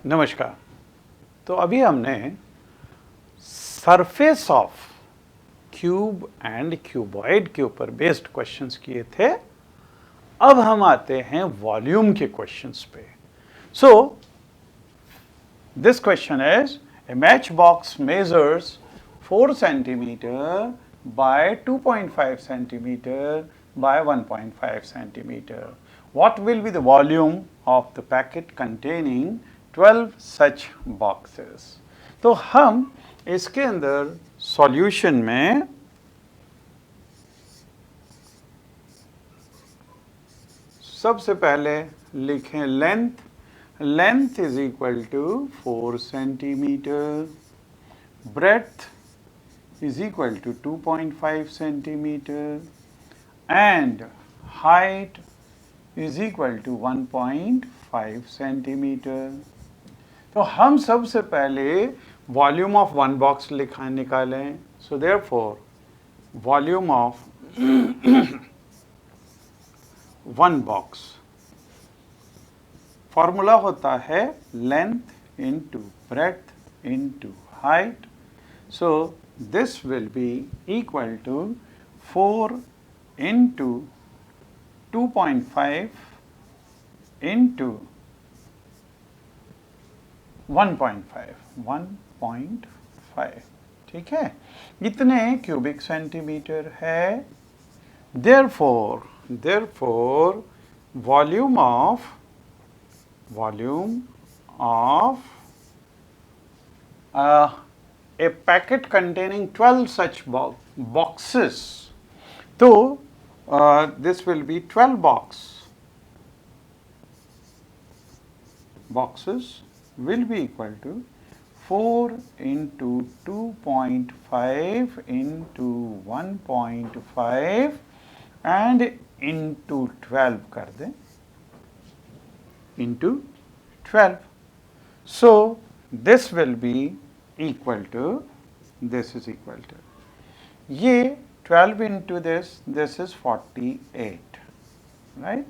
नमस्कार। तो अभी हमने surface of cube and cuboid के ऊपर बेस्ड क्वेश्चंस किए थे। अब हम आते हैं वॉल्यूम के क्वेश्चंस पे। So this question is A match box measures 4 centimeter by 2.5 centimeter by 1.5 centimeter. What will be the volume of the packet containing 12 such boxes? तो हम इसके अंदर सॉल्यूशन में सबसे पहले लिखें length is equal to 4 centimetre, breadth is equal to 2.5 centimeter and height is equal to 1.5 centimeter. तो हम सबसे पहले वॉल्यूम ऑफ वन बॉक्स निकालें। So therefore volume of one box formula होता है length into breadth into height. So this will be equal to 4 into 2.5 into 1.5 ठीक है, इतने क्यूबिक सेंटीमीटर है। therefore volume of a packet containing 12 such boxes. So this will be 12 boxes will be equal to 4 into 2.5 into 1.5 and into 12 कर दें, into 12. So this will be equal to, this is equal to, ये 12 into this is 48, right?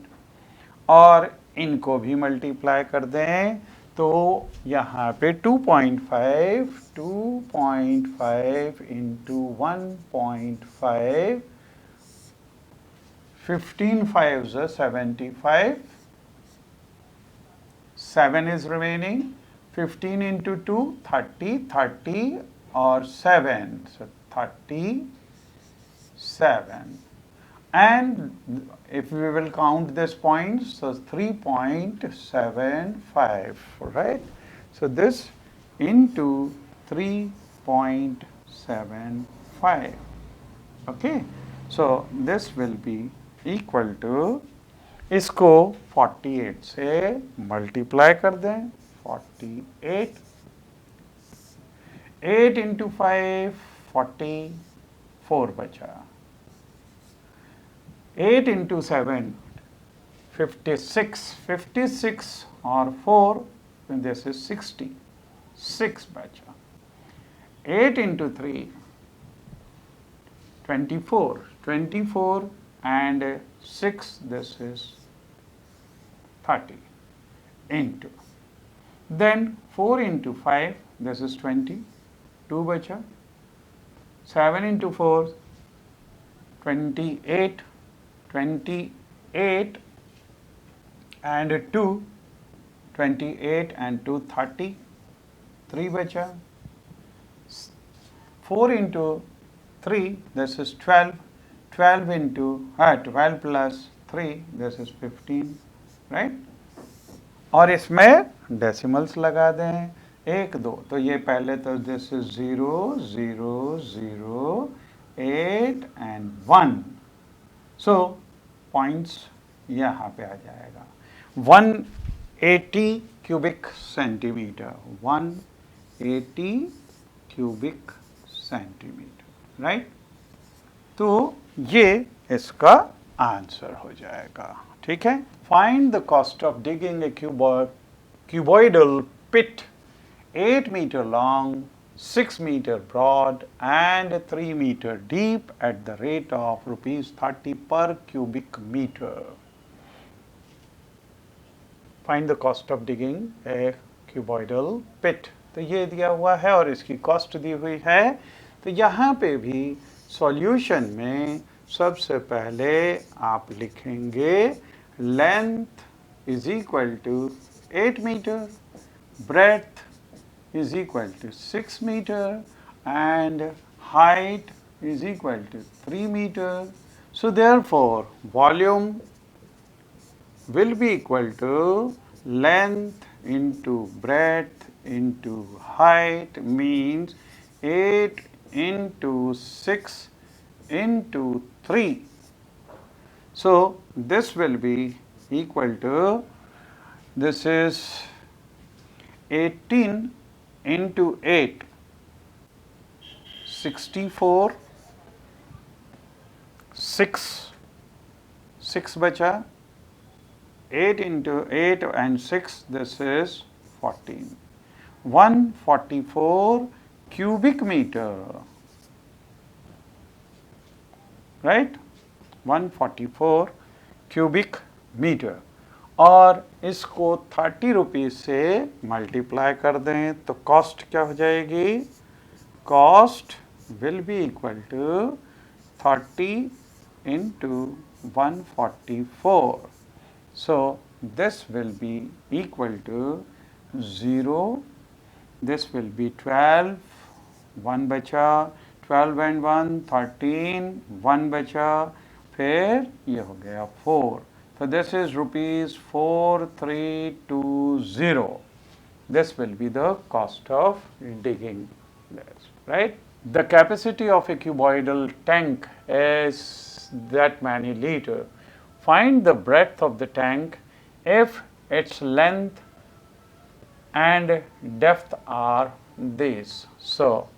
और इनको भी multiply कर दें तो यहाँ पे 2.5 into 1.5, 15 5s are 75, 7 is remaining, 15 into 2, 30 or 7, so 37. And if we will count this points, so 3.75, right? So this into 3.75, okay? So this will be equal to, इसको 48 से मल्टीप्लाई कर दें, 48, 8 into 5, 44 बचा, 8 into 7, 56 और 4, this is 60, 6 बचा, 8 into 3, 24 and 6, this is 30 into, then 4 into 5, this is 20, 2 बचा, 7 into 4, 28 and 2, 28 and 2, 30, 3 बचा, 4 into 3, this is 12, 12 into 12 plus 3, this is 15, right? और इसमें डेसिमल्स लगा दें, 1 2, तो ये पहले तो this is 0 0 0 8 and 1, so points यहाँ पे आ जाएगा 180 cubic centimetre, 180 cubic centimetre, right? तो ये इसका आंसर हो जाएगा, ठीक है। Find the cost of digging A cuboidal pit 8 meter long, 6 meter broad and 3 meter deep at the rate of ₹30 per cubic meter. Find the cost of digging a cuboidal pit. तो ये दिया हुआ है और इसकी कॉस्ट दी हुई है। तो यहाँ पे भी सॉल्यूशन में सबसे पहले आप लिखेंगे length is equal to 8 metre, breadth is equal to 6 meter and height is equal to 3 meter. So therefore volume will be equal to length into breadth into height, means 8 into 6 into 3. So this will be equal to, this is 18 into 8, 64, 6 बचा, 8 into 8 and 6, this is 14. 144 cubic meter, right? 144 cubic meter. और इसको 30 rupees से multiply कर दें तो cost क्या हो जाएगी? Cost will be equal to 30 into 144. So this will be equal to 0. This will be 12. 1 बचा, 12 and 1 13, 1 बचा, फिर ये हो गया 4. So this is rupees 4320. This will be the cost of digging this, right? The capacity of a cuboidal tank is that many liter. Find the breadth of the tank if its length and depth are these. So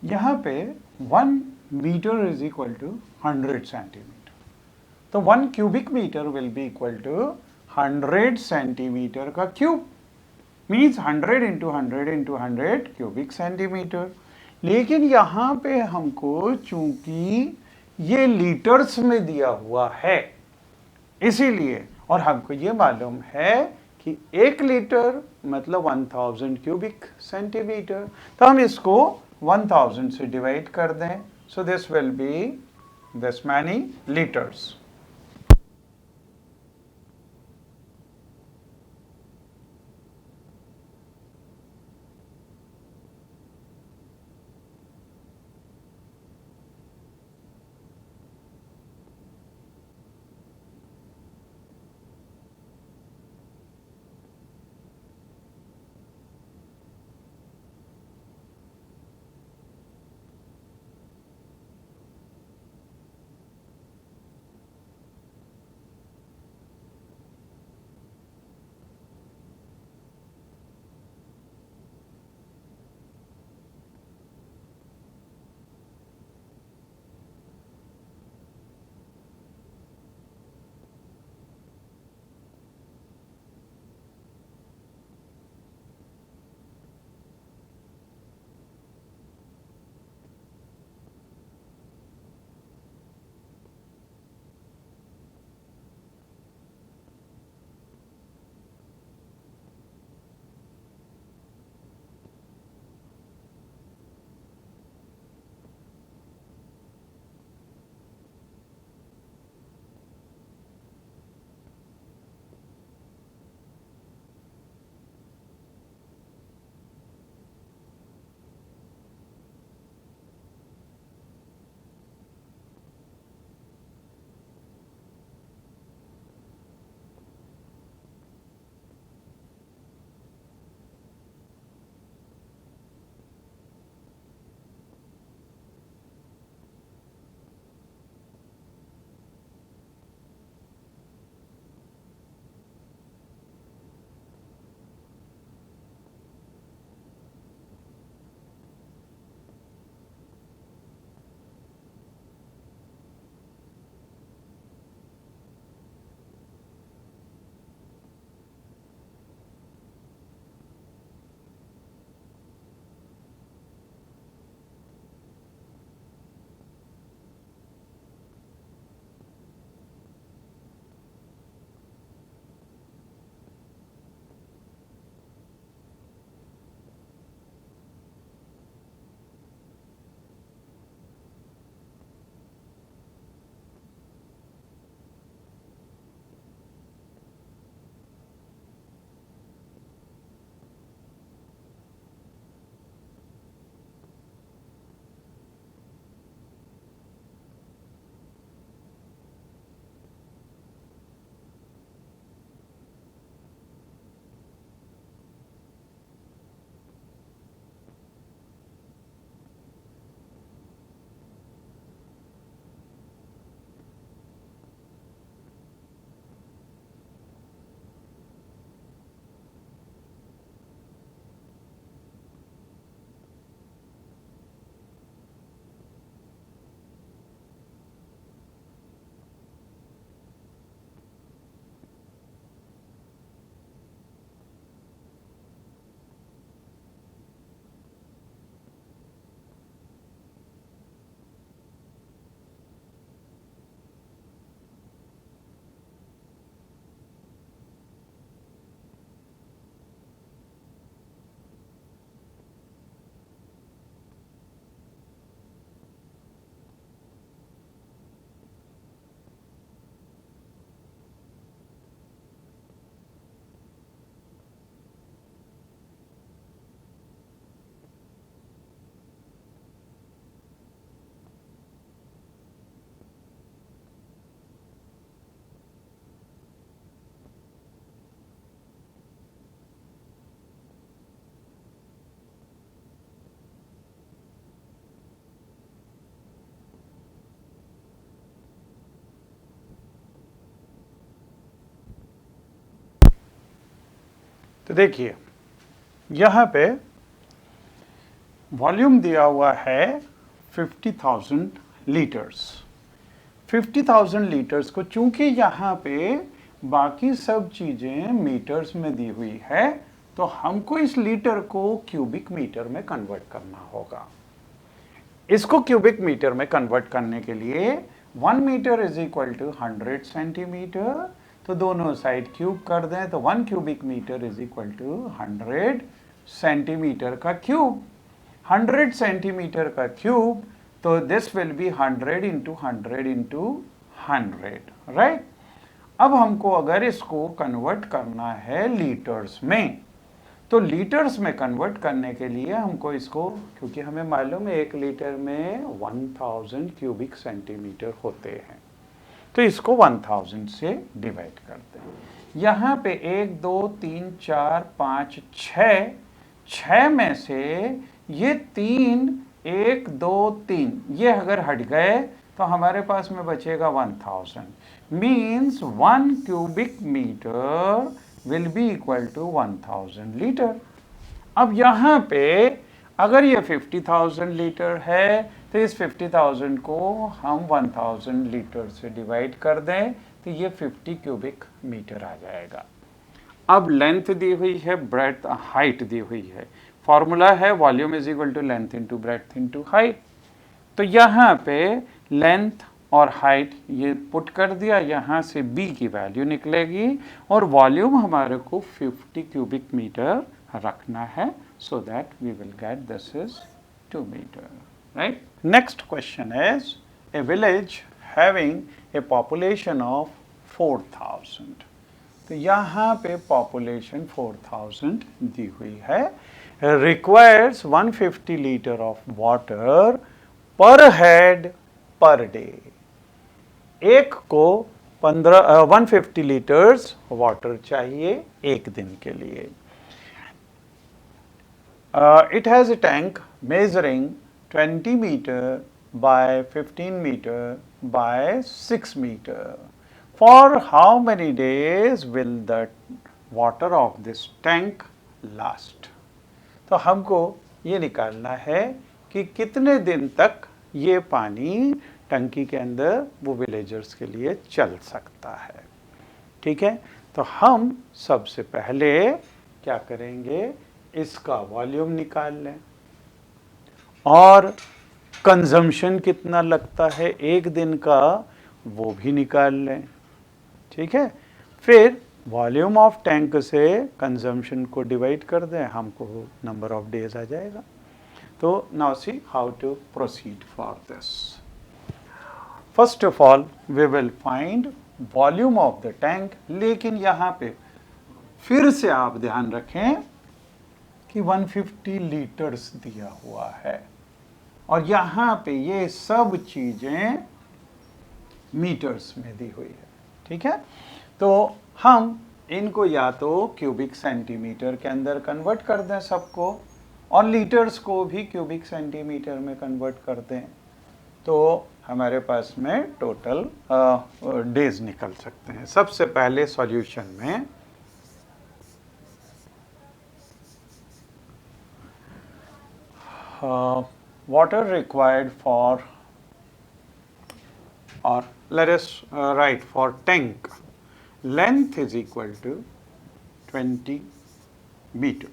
यहाँ पे 1 metre is equal to 100 centimetre. तो 1 cubic metre will be equal to 100 centimetre का cube, means 100 into 100 into 100 cubic centimeter. लेकिन यहाँ पे हमको चूंकि ये लीटर्स में दिया हुआ है इसीलिए, और हमको ये मालूम है कि 1 लीटर मतलब 1000 क्यूबिक सेंटीमीटर, तो हम इसको 1000 से डिवाइड कर दें, so this will be this many litres. तो देखिए यहाँ पे वॉल्यूम दिया हुआ है 50,000 लीटर्स। 50,000 लीटर्स को चूंकि यहाँ पे बाकी सब चीज़ें मीटर्स में दी हुई है तो हमको इस लीटर को क्यूबिक मीटर में कन्वर्ट करना होगा। इसको क्यूबिक मीटर में कन्वर्ट करने के लिए 1 metre is equal to 100 centimetre, तो दोनों साइड क्यूब कर दें तो 1 cubic metre is equal to 100 centimetre का क्यूब। 100 सेंटीमीटर का क्यूब, तो this will be 100 into 100 into 100, right. अब हमको अगर इसको कन्वर्ट करना है लीटर्स में, तो लीटर्स में कन्वर्ट करने के लिए हमको इसको, क्योंकि हमें मालूम है 1 लीटर में 1000 क्यूबिक सेंटीमीटर होते हैं, तो इसको 1000 से डिवाइड करते हैं। यहाँ पे 1 2 3 4 5 6, 6 में से ये 3 1 2 3 ये अगर हट गए तो हमारे पास में बचेगा 1000, means 1 cubic metre will be equal to 1000 litre. अब यहाँ पे अगर ये 50,000 लीटर है तो इस 50,000 को हम 1000 लीटर से डिवाइड कर दें तो ये 50 क्यूबिक मीटर आ जाएगा। अब लेंथ दी हुई है, ब्रेड्थ हाइट दी हुई है, फॉर्मूला है volume is equal to length into breadth into height. तो यहाँ पे लेंथ और हाइट ये पुट कर दिया, यहाँ से b की वैल्यू निकलेगी और वॉल्यूम हमारे को 50 क्यूबिक मीटर रखना है, so that we will get this is 2 metre, right. Next question is a village having a population of 4000। तो यहाँ पे पॉपुलेशन 4000 दी हुई है, requires 150 litre of water per head per day. एक को 150 लीटर्स वाटर चाहिए एक दिन के लिए। It has a tank measuring 20 metre by 15 metre by 6 metre. For how many days will the water of this tank last. तो हमको ये निकालना है कि कितने दिन तक ये पानी टंकी के अंदर वो विलेजर्स के लिए चल सकता है, ठीक है। तो हम सबसे पहले क्या करेंगे, इसका वॉल्यूम निकाल लें और कंजम्पशन कितना लगता है एक दिन का वो भी निकाल लें, ठीक है। फिर वॉल्यूम ऑफ टैंक से कंजम्पशन को डिवाइड कर दें, हमको नंबर ऑफ डेज आ जाएगा। तो now see how to proceed for this. First of all we will find volume of the tank, लेकिन यहाँ पे फिर से आप ध्यान रखें कि 150 लीटर्स दिया हुआ है और यहाँ पे ये सब चीजें मीटर्स में दी हुई है, ठीक है। तो हम इनको या तो क्यूबिक सेंटीमीटर के अंदर कन्वर्ट कर दें सबको, और लीटर्स को भी क्यूबिक सेंटीमीटर में कन्वर्ट कर दें, तो हमारे पास में टोटल डेज निकल सकते हैं। सबसे पहले सॉल्यूशन में water required for, or let us write for tank, length is equal to 20 meter,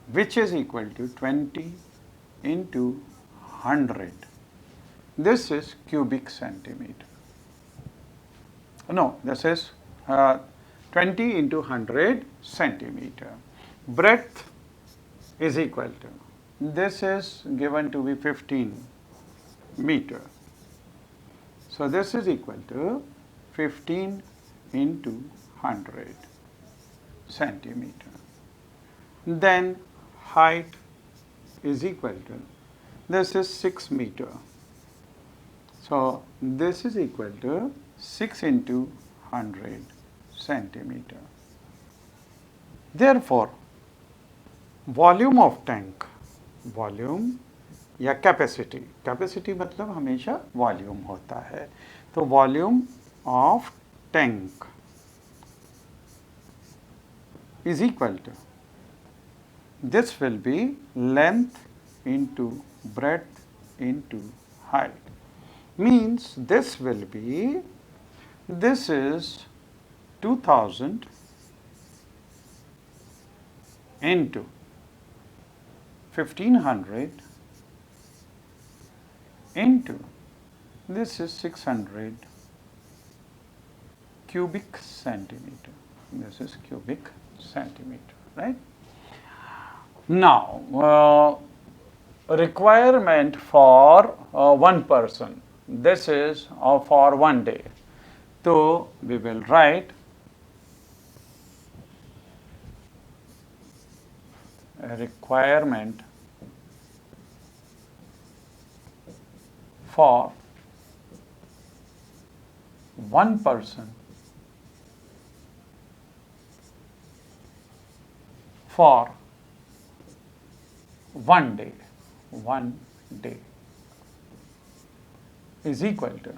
which is equal to 20 into 100. This is cubic centimeter. No, this is 20 into 100 centimeter. Breadth is equal to, this is given to be 15 meter. So this is equal to 15 into 100 centimeter. Then height is equal to, this is 6 meter. So this is equal to 6 into 100 centimeter. Therefore, volume of tank, volume या capacity, capacity मतलब हमेशा volume होता है, तो volume of tank is equal to, this will be length into breadth into height, means this will be, this is 2000 into 1500 into, this is 600 cubic centimeter. This is cubic centimeter, right? Now, requirement for one person. This is for 1 day. So we will write a requirement for one person for 1 day. 1 day is equal to,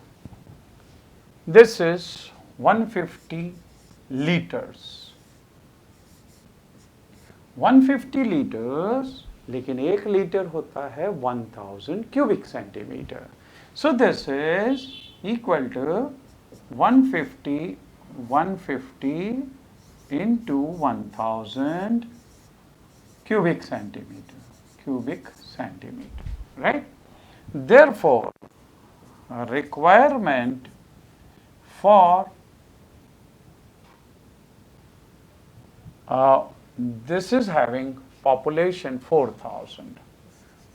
this is 150 liters. 150 liters, लेकिन 1 litre होता है 1000 cubic centimeter. So this is equal to 150 into 1000 cubic centimeter, right? Therefore, a requirement for this is having population 4000.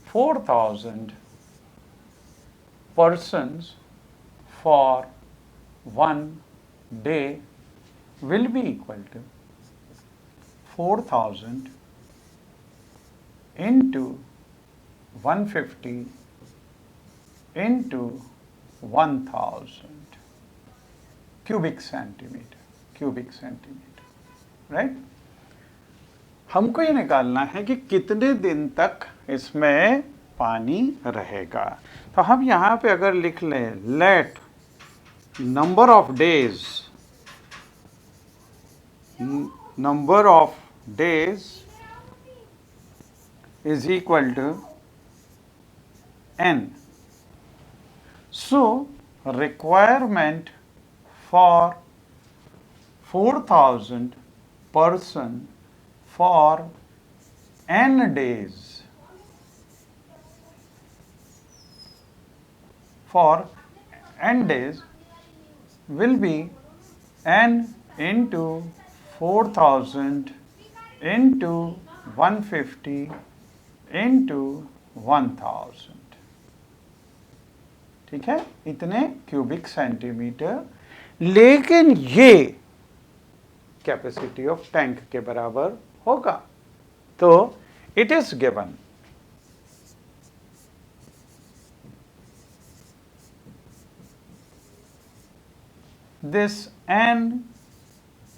4000 persons for 1 day will be equal to 4000 into 150 into 1000 cubic centimeter, right? हमको ये निकालना है कि कितने दिन तक इसमें पानी रहेगा. तो हम यहाँ पे अगर लिख लें late number of days is equal to n. So requirement for 4000 person for n days, will be n into 4000 into 150 into 1000. ठीक है, इतने क्यूबिक सेंटीमीटर. लेकिन ये कैपेसिटी ऑफ टैंक के बराबर होगा. तो it is given this n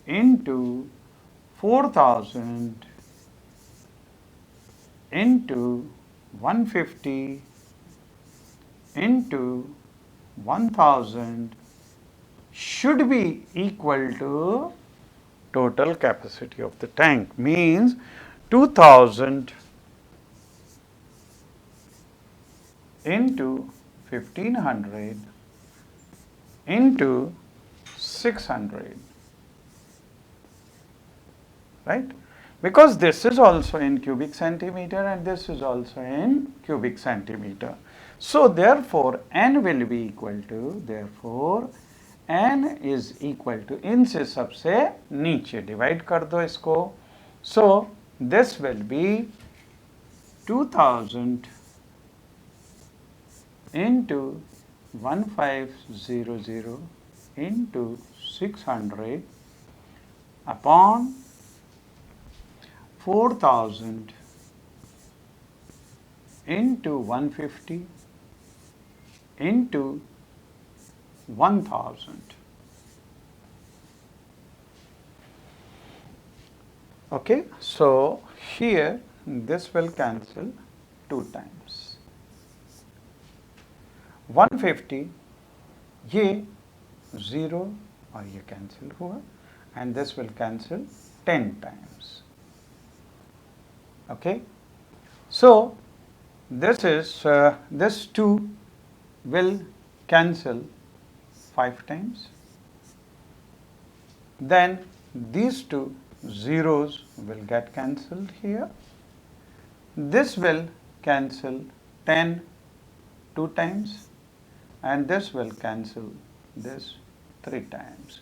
into 4000 into 150 into 1000 should be equal to total capacity of the tank, means 2000 into 1500 into 600, right? Because this is also in cubic centimeter and this is also in cubic centimeter. So therefore n will be equal to, n is equal to, इनसे सबसे नीचे divide कर दो इसको. So this will be 2000 into 1500 into 600 upon 4000 into 150 into 1000. Okay, so here this will cancel 2 times. 150 ये 0 और ये cancel हुआ, and this will cancel 10 times. Okay, so this is this 2 will cancel 5 times. Then these 2 zeros will get cancelled here. This will cancel 10 2 times and this will cancel this 3 times.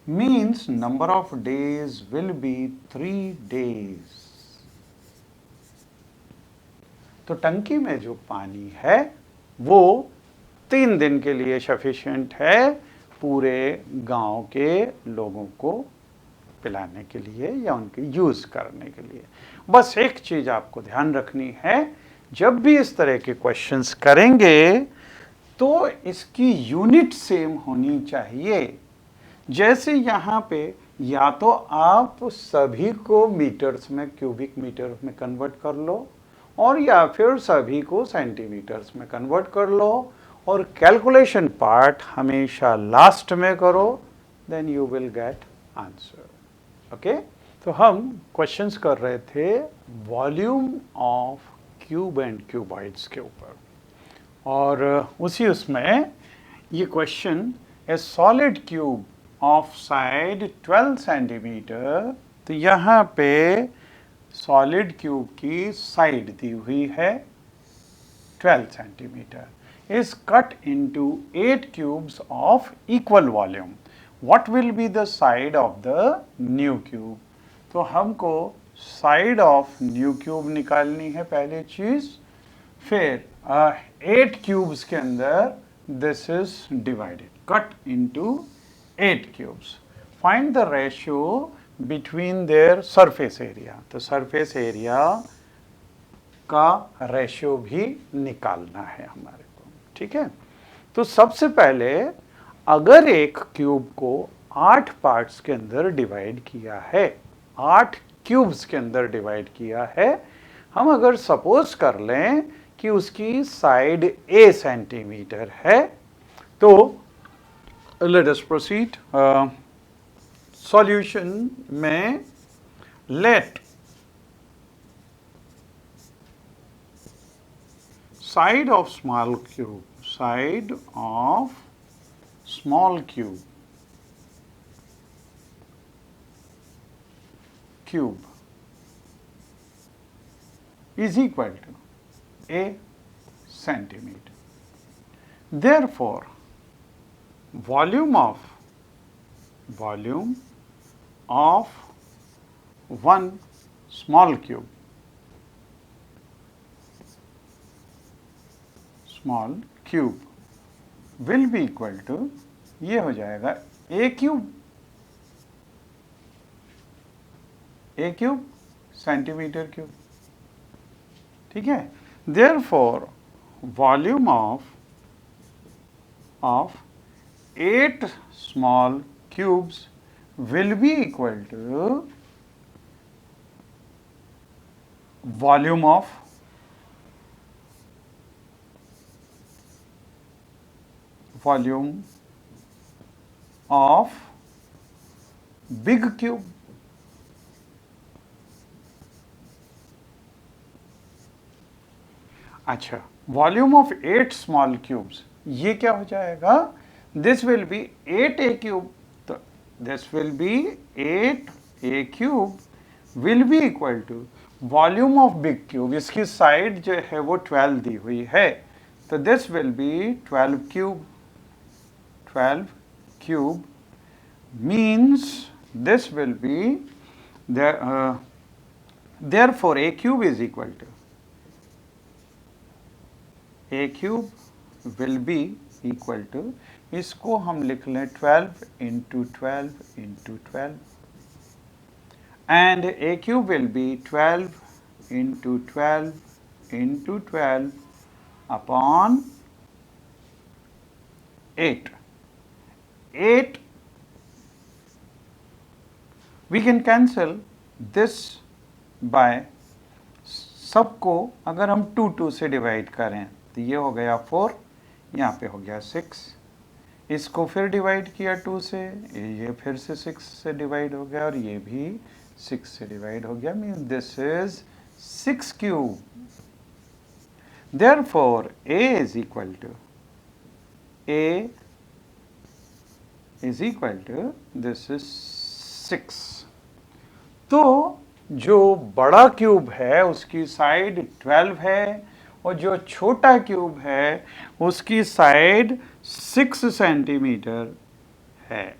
Means number of days will be 3 days. तो टंकी में जो पानी है वो 3 दिन के लिए सफिशिएंट है पूरे गांव के लोगों को पिलाने के लिए या उनके यूज करने के लिए। बस एक चीज आपको ध्यान रखनी है, जब भी इस तरह के क्वेश्चंस करेंगे तो इसकी यूनिट सेम होनी चाहिए। जैसे यहाँ पे या तो आप सभी को मीटर्स में, क्यूबिक मीटर में कन्वर्ट कर लो और या फिर सभी को सेंटीमीटर्स में कन्वर्ट कर लो और कैलकुलेशन पार्ट हमेशा लास्ट में करो, then you will get answer. Okay, तो हम क्वेश्चंस कर रहे थे volume of cube and cuboids के ऊपर और उसी उसमें ये question a solid cube of side 12 centimetre. तो यहाँ पे सॉलिड क्यूब की साइड दी हुई है 12 centimetre is cut into 8 cubes of equal volume. What will be the side of the new cube? तो हमको साइड ऑफ न्यू क्यूब निकालनी है पहली चीज, फिर 8 क्यूब्स के अंदर this is divided, cut into 8 cubes. Find the ratio between their surface area. तो सरफेस एरिया का रेशियो भी निकालना है हमारे को, ठीक है। तो सबसे पहले अगर एक क्यूब को 8 पार्ट्स के अंदर डिवाइड किया है, 8 क्यूब्स के अंदर डिवाइड किया है, हम अगर सपोज कर लें कि उसकी साइड a सेंटीमीटर है, तो लेट अस प्रोसीड। सॉल्यूशन में let side of small cube, side of small cube is equal to a centimeter. Therefore, volume of one small cube will be equal to, ये हो जाएगा a cube centimetre cube, ठीक है। Therefore, volume of 8 small cubes will be equal to volume of big cube। अच्छा, volume of 8 small cubes, ये क्या हो जाएगा? This will be 8a cube. तो this will be 8a cube will be equal to volume of big cube, इसकी side जो है वो 12 दी हुई है, तो this will be 12 cube means this will be therefore a cube is equal to, a cube will be equal to, इसको हम लिख लें 12 into 12 into 12, and a cube will be 12 into 12 into 12 upon 8. We can cancel this by, सबको अगर हम 2 से divide करें तो ये हो गया 4, यहाँ पे हो गया 6, इसको फिर डिवाइड किया 2 से, ये फिर से 6 से डिवाइड हो गया और ये भी 6 से डिवाइड हो गया, means this is 6 cube. Therefore, A is equal to this is 6। तो जो बड़ा क्यूब है उसकी साइड 12 है और जो छोटा क्यूब है उसकी साइड 6 सेंटीमीटर है।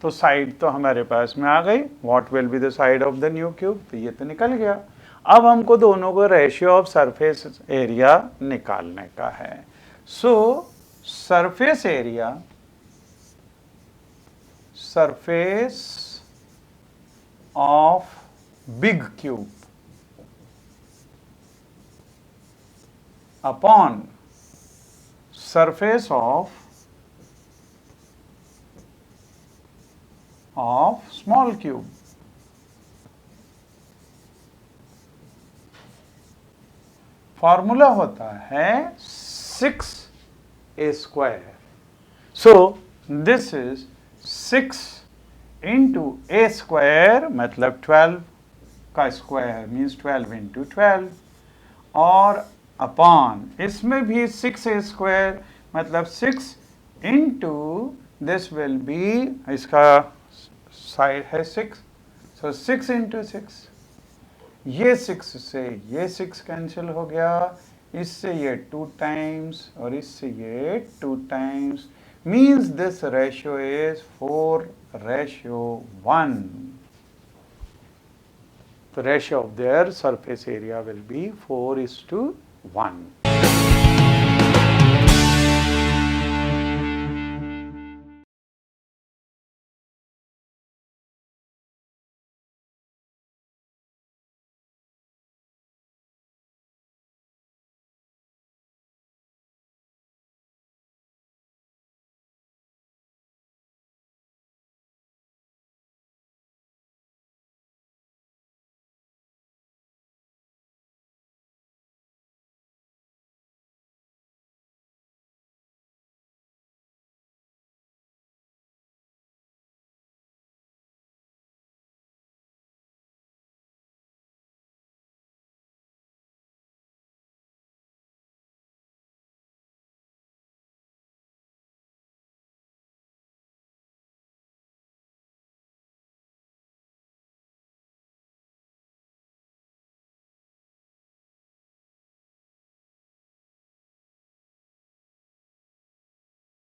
तो साइड तो हमारे पास में आ गई। What will be the side of the new cube, तो ये तो निकल गया। अब हमको दोनों को रेशियो ऑफ सरफेस एरिया निकालने का है। सो surface area, surface of big cube upon surface of small cube. Formula होता है 6a square. So this is 6 into a square, मतलब 12 का स्क्वायर मीन्स 12 इंटू 12, और अपॉन इसमें भी 6a स्क्वायर मतलब 6 इंटू दिस विल बी, इसका साइड है 6, सो 6 इंटू 6। ये 6 से ये 6 कैंसिल हो गया, इससे ये 2 टाइम्स और इससे ये 2 times, means this ratio is 4:1। The ratio of their surface area will be 4:1.